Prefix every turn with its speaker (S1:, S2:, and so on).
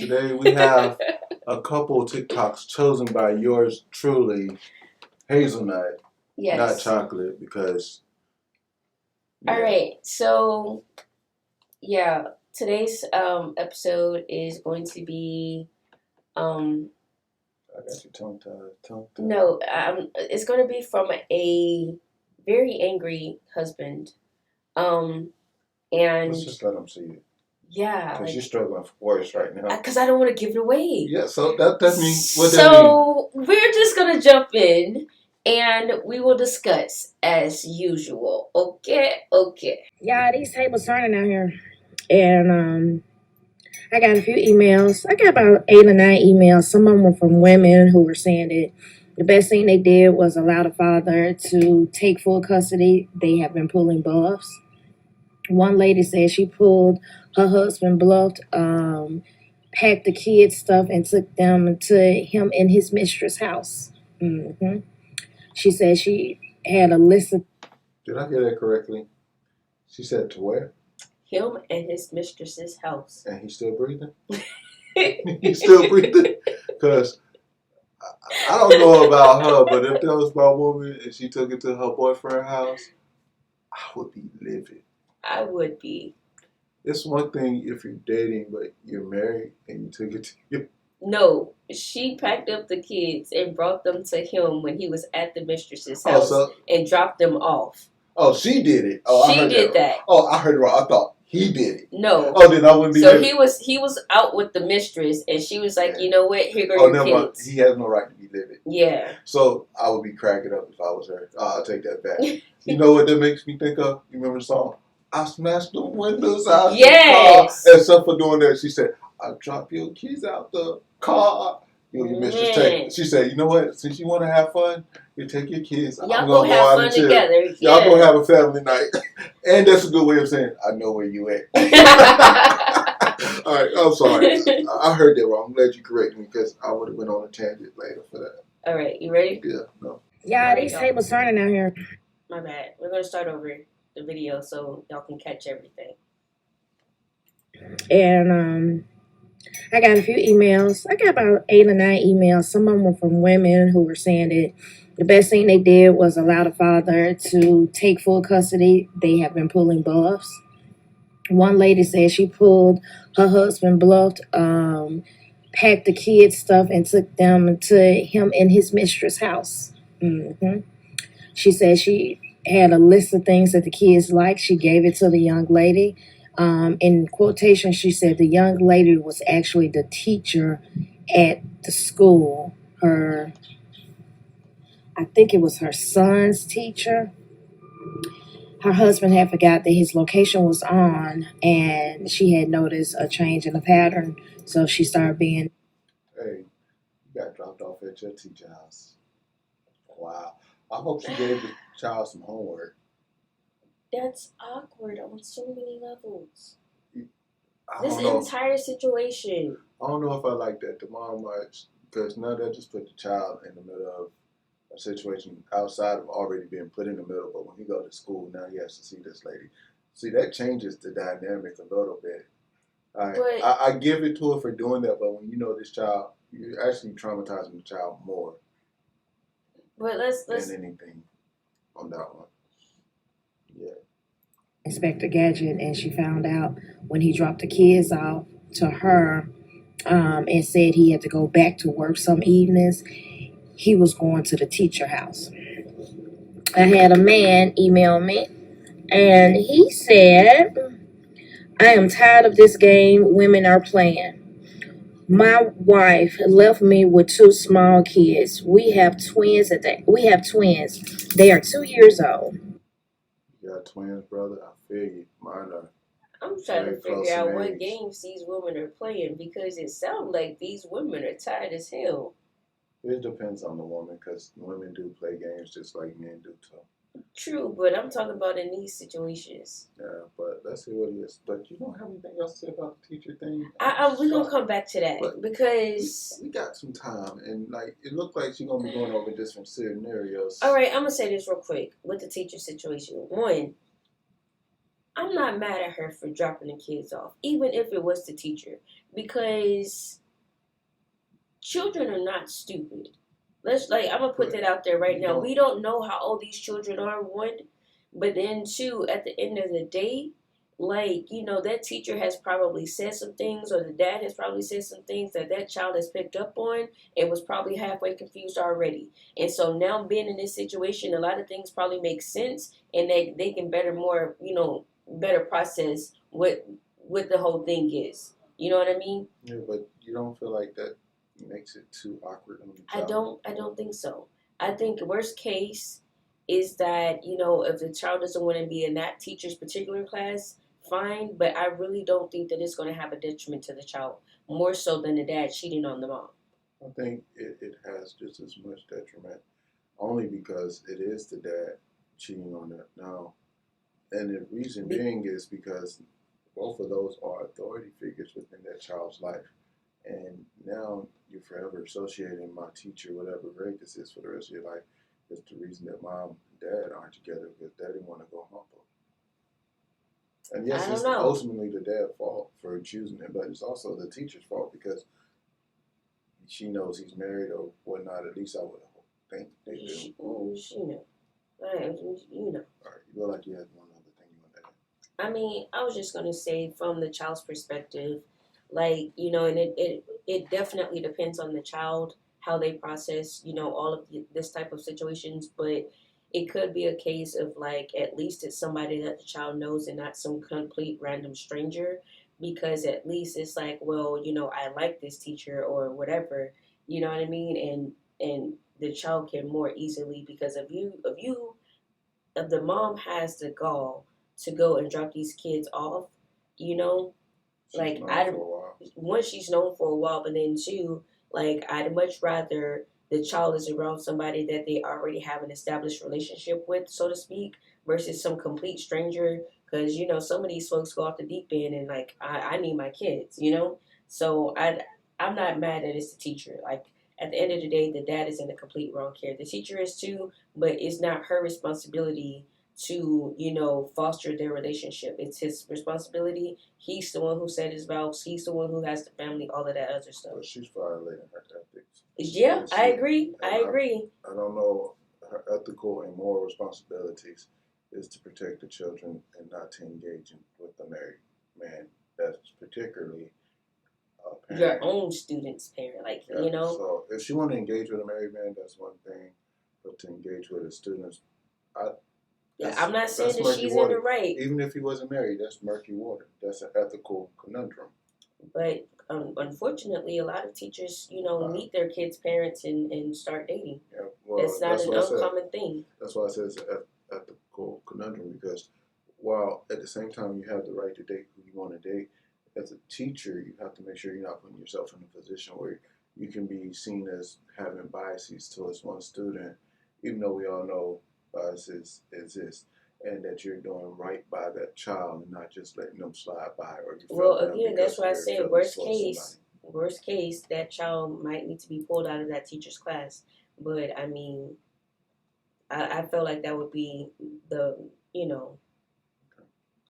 S1: Today we have a couple TikToks chosen by yours truly, Hazelnut, not
S2: Yes.
S1: chocolate, because
S2: All right. So, yeah, today's episode is going to be um
S1: I got you tongue tied.
S2: no, it's going to be from a very angry husband. Um and
S1: Let's just let them see it,
S2: yeah,
S1: because you're struggling for words right now.
S2: because I don't want to give it away.
S1: Yeah, so that means what that means.
S2: So, we're just going to jump in and we will discuss as usual. Okay.
S3: Yeah, these tables turning out here. And I got a few emails. I got about 8 or 9 emails. Some of them were from women who were saying that the best thing they did was allow the father to take full custody. They have been pulling bluffs. One lady said she pulled her husband bluffed, packed the kids' stuff, and took them to him in his mistress' house. She said she had a list of.
S1: Did I hear that correctly? She said to where?
S2: Him and his mistress's house.
S1: And he's still breathing? He's still breathing? Because I don't know about her, but if that was my woman and she took it to her boyfriend's house, I would be livid.
S2: I would be.
S1: It's one thing if you're dating, but you're married and you took it to your...
S2: No, she packed up the kids and brought them to him when he was at the mistress's house and dropped them off.
S1: Oh, she did it. Oh,
S2: she did that.
S1: Oh, I heard it wrong. I thought he did it.
S2: No.
S1: Oh, then I wouldn't be.
S2: So livid. He was out with the mistress, and she was like, you know what? Here go your kids.
S1: Mind. He has no right to be livid.
S2: Yeah.
S1: So I would be cracking up if I was her. I'll take that back. You know what that makes me think of? You remember the song? I smashed the windows out the car. Except for doing that, she said, "I'll drop your keys out the car." You mistress take. She said, "You know what? Since you want to have fun, you take your kids.
S2: Y'all go have fun together.
S1: Y'all go have a family night." And that's a good way of saying, "I know where you at." All right, I'm sorry. I heard that wrong. I'm glad you correct me, because I would have went on a tangent later for that.
S2: All right, you ready?
S1: Yeah, no.
S3: Yeah, these tables turning out here.
S2: My bad. We're going to start over the video so y'all can catch everything.
S3: And I got a few emails. I got about 8 or 9 emails. Some of them were from women who were saying that the best thing they did was allow the father to take full custody. They have been pulling bluffs. One lady said she pulled her husband bluffed, packed the kids' stuff, and took them to him in his mistress' house. She said she had a list of things that the kids liked. She gave it to the young lady. In quotation, she said the young lady was actually the teacher at the school. I think it was her son's teacher. Her husband had forgot that his location was on, and she had noticed a change in the pattern, so she started being...
S1: Hey, you got dropped off at your teacher's house. Wow. I hope she gave the child some homework.
S2: That's awkward on so many levels.
S1: This
S2: entire situation.
S1: I don't know if I like that tomorrow much, because now that just put the child in the middle of a situation outside of already being put in the middle. But when he go to school, now he has to see this lady. See, that changes the dynamic a little bit. I give it to her for doing that, but when you know this child, you're actually traumatizing the child more.
S2: But let's
S1: than anything on that one. Yeah.
S3: Inspector Gadget, and she found out when he dropped the kids off to her, and said he had to go back to work some evenings, he was going to the teacher house. I had a man email me, and he said, "I am tired of this game women are playing. My wife left me with 2 small kids. We have twins. They are 2 years old."
S1: You got twins, brother? I feel you. Mine are.
S2: I'm trying to figure out what games these women are playing, because it sounds like these women are tired as hell.
S1: It depends on the woman, because women do play games just like men do too.
S2: True, but I'm talking about in these situations.
S1: Yeah, but let's see what it is. But you don't have anything else to say about the teacher thing?
S2: We're going to come back to that, but because...
S1: We got some time, and like it looked like she's going to be going over different scenarios.
S2: All right, I'm going to say this real quick with the teacher situation. One, I'm not mad at her for dropping the kids off, even if it was the teacher. because children are not stupid. I'm gonna put that out there right now. We don't know how old these children are, one, but then two, at the end of the day, that teacher has probably said some things, or the dad has probably said some things that child has picked up on and was probably halfway confused already. And so now being in this situation, a lot of things probably make sense, and they can better process what the whole thing is. You know what I mean?
S1: Yeah, but you don't feel like that makes it too awkward on the child?
S2: I don't think so. I think worst case is that, if the child doesn't want to be in that teacher's particular class, fine, but I really don't think that it's going to have a detriment to the child, more so than the dad cheating on the mom.
S1: I think it has just as much detriment, only because it is the dad cheating on it now. And the reason being is because both of those are authority figures within that child's life. And now you're forever associating my teacher, whatever grade this is, for the rest of your life. It's the reason that mom and dad aren't together, because daddy want to go humble. And yes, it's ultimately the dad's fault for choosing him, but it's also the teacher's fault because she knows he's married or whatnot. At least I would think they do.
S2: She know.
S1: All right, you look like you had one other thing you want to add.
S2: I mean, I was just gonna say, from the child's perspective, and it definitely depends on the child, how they process, all of this type of situations, but it could be a case of, at least it's somebody that the child knows and not some complete random stranger, because at least it's well, I like this teacher or whatever, you know what I mean? And the child can more easily, because if the mom has the gall to go and drop these kids off, one, she's known for a while, but then two, I'd much rather the child is around somebody that they already have an established relationship with, so to speak, versus some complete stranger. Because some of these folks go off the deep end, and I need my kids, So I'm not mad that it's the teacher. At the end of the day, the dad is in the complete wrong care. The teacher is too, but it's not her responsibility to, foster their relationship. It's his responsibility. He's the one who said his vows. He's the one who has the family, all of that other stuff.
S1: But she's violating her ethics.
S2: Yeah, I agree. I agree.
S1: I don't know, her ethical and moral responsibilities is to protect the children and not to engage with the married man. That's particularly
S2: your own student's parent,
S1: So if she want to engage with a married man, that's one thing. But to engage with a student,
S2: I'm not saying that she's in the right.
S1: Even if he wasn't married, that's murky water. That's an ethical conundrum.
S2: But unfortunately, a lot of teachers, meet their kids' parents and start dating.
S1: Yeah, well,
S2: it's not an uncommon thing.
S1: That's why I said it's an ethical conundrum, because while at the same time you have the right to date who you want to date, as a teacher, you have to make sure you're not putting yourself in a position where you can be seen as having biases towards one student, even though we all know biases exist, and that you're doing right by that child and not just letting them slide by.
S2: Well, again, that's why I said worst case, that child might need to be pulled out of that teacher's class. But I mean, I felt like that would be the